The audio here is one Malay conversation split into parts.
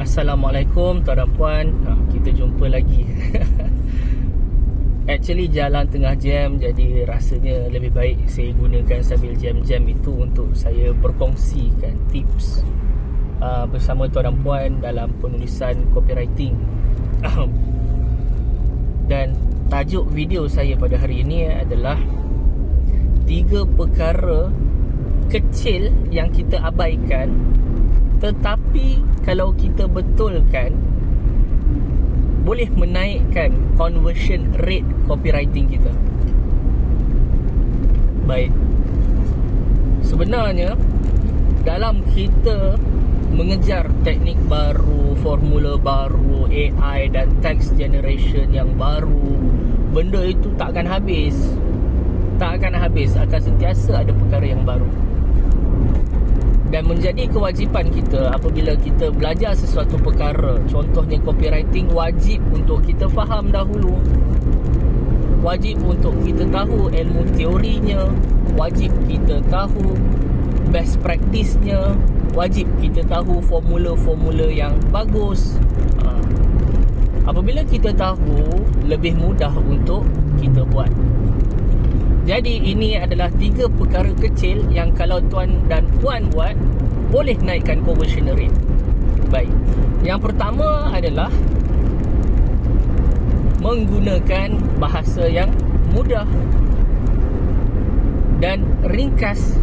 Assalamualaikum tuan dan puan. Kita jumpa lagi. Actually jalan tengah jam, jadi rasanya lebih baik saya gunakan sambil jam-jam itu untuk saya berkongsikan tips bersama tuan dan puan dalam penulisan copywriting. Dan tajuk video saya pada hari ini adalah 3 perkara kecil yang kita abaikan, tetapi kalau kita betulkan boleh menaikkan conversion rate copywriting kita. Baik, sebenarnya dalam kita mengejar teknik baru, formula baru, AI dan text generation yang baru, benda itu tak akan habis. Tak akan habis, akan sentiasa ada perkara yang baru. Dan menjadi kewajipan kita apabila kita belajar sesuatu perkara, contohnya copywriting, wajib untuk kita faham dahulu. Wajib untuk kita tahu ilmu teorinya, wajib kita tahu best practice-nya, wajib kita tahu formula-formula yang bagus. Apabila kita tahu, lebih mudah untuk kita buat. Jadi ini adalah 3 perkara kecil yang kalau tuan dan puan buat, boleh naikkan conversion rate. Baik, yang pertama adalah menggunakan bahasa yang mudah dan ringkas.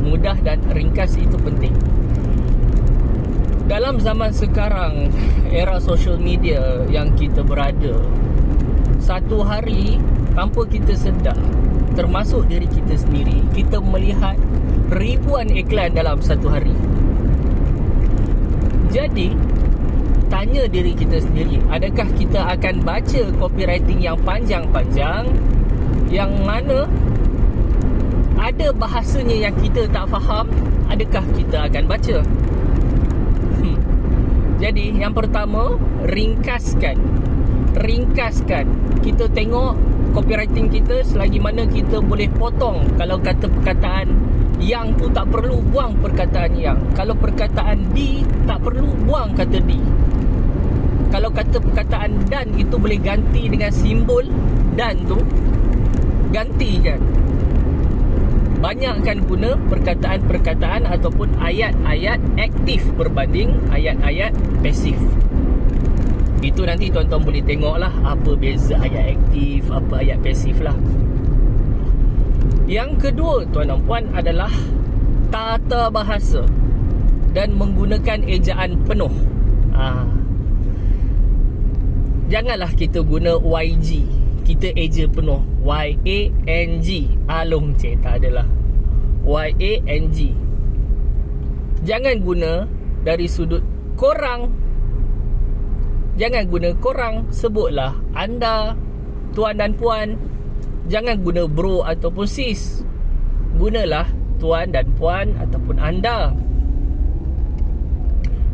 Mudah dan ringkas itu penting. Dalam zaman sekarang, era social media yang kita berada, satu hari tanpa kita sedar, termasuk diri kita sendiri, kita melihat ribuan iklan dalam satu hari. Jadi, tanya diri kita sendiri, adakah kita akan baca copywriting yang panjang-panjang, yang mana ada bahasanya yang kita tak faham, adakah kita akan baca? Jadi, yang pertama, ringkaskan. Kita tengok copywriting kita selagi mana kita boleh potong. Kalau kata perkataan yang tu tak perlu, buang perkataan yang. Kalau perkataan di tak perlu, buang kata di. Kalau kata perkataan dan itu boleh ganti dengan simbol dan tu, gantikan. Banyakkan guna perkataan-perkataan ataupun ayat-ayat aktif berbanding ayat-ayat pasif. Itu nanti tuan-tuan boleh tengok lah apa beza ayat aktif, apa ayat pasif lah. Yang kedua tuan dan puan adalah tata bahasa dan menggunakan ejaan penuh. Janganlah kita guna YG, kita eja penuh YANG. Alung cik, tak adalah YANG. Jangan guna dari sudut korang. Jangan guna korang, sebutlah anda, tuan dan puan. Jangan guna bro ataupun sis. Gunalah tuan dan puan ataupun anda.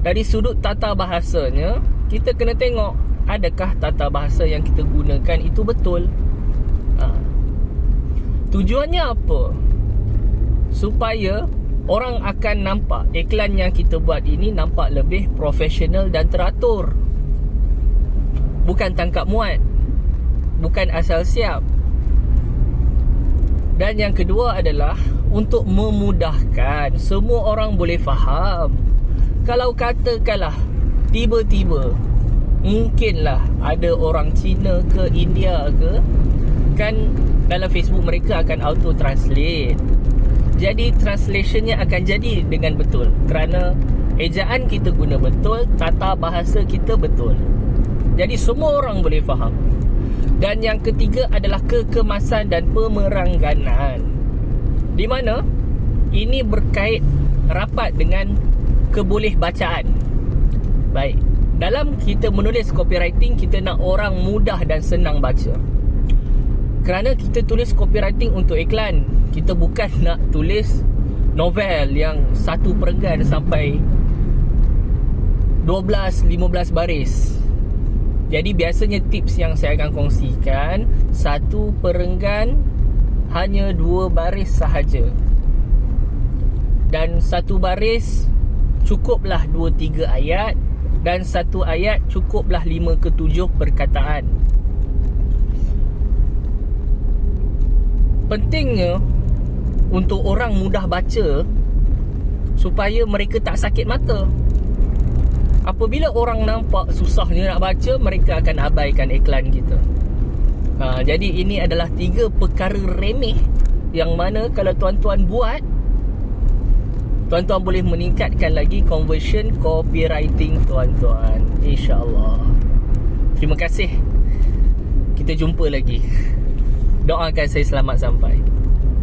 Dari sudut tata bahasanya, kita kena tengok adakah tata bahasa yang kita gunakan itu betul. Tujuannya apa? Supaya orang akan nampak iklan yang kita buat ini nampak lebih profesional dan teratur. Bukan tangkap muat, bukan asal siap. Dan yang kedua adalah untuk memudahkan, semua orang boleh faham. Kalau katakanlah tiba-tiba, mungkinlah ada orang Cina ke India ke, kan dalam Facebook mereka akan auto translate. Jadi translationnya akan jadi dengan betul, kerana ejaan kita guna betul, tata bahasa kita betul. Jadi semua orang boleh faham. Dan yang ketiga adalah kekemasan dan pemerangganan, di mana ini berkait rapat dengan kebolehbacaan. Baik, dalam kita menulis copywriting, kita nak orang mudah dan senang baca. Kerana kita tulis copywriting untuk iklan, kita bukan nak tulis novel yang satu perenggan sampai 12-15 baris. Jadi biasanya tips yang saya akan kongsikan, satu perenggan hanya 2 baris sahaja. Dan satu baris cukuplah 2-3 ayat Dan satu ayat cukuplah 5 ke 7 perkataan. Pentingnya untuk orang mudah baca supaya mereka tak sakit mata. Apabila orang nampak susahnya nak baca, mereka akan abaikan iklan kita. Jadi ini adalah 3 perkara remeh yang mana kalau tuan-tuan buat, tuan-tuan boleh meningkatkan lagi conversion copywriting tuan-tuan, InsyaAllah. Terima kasih. Kita jumpa lagi. Doakan saya selamat sampai.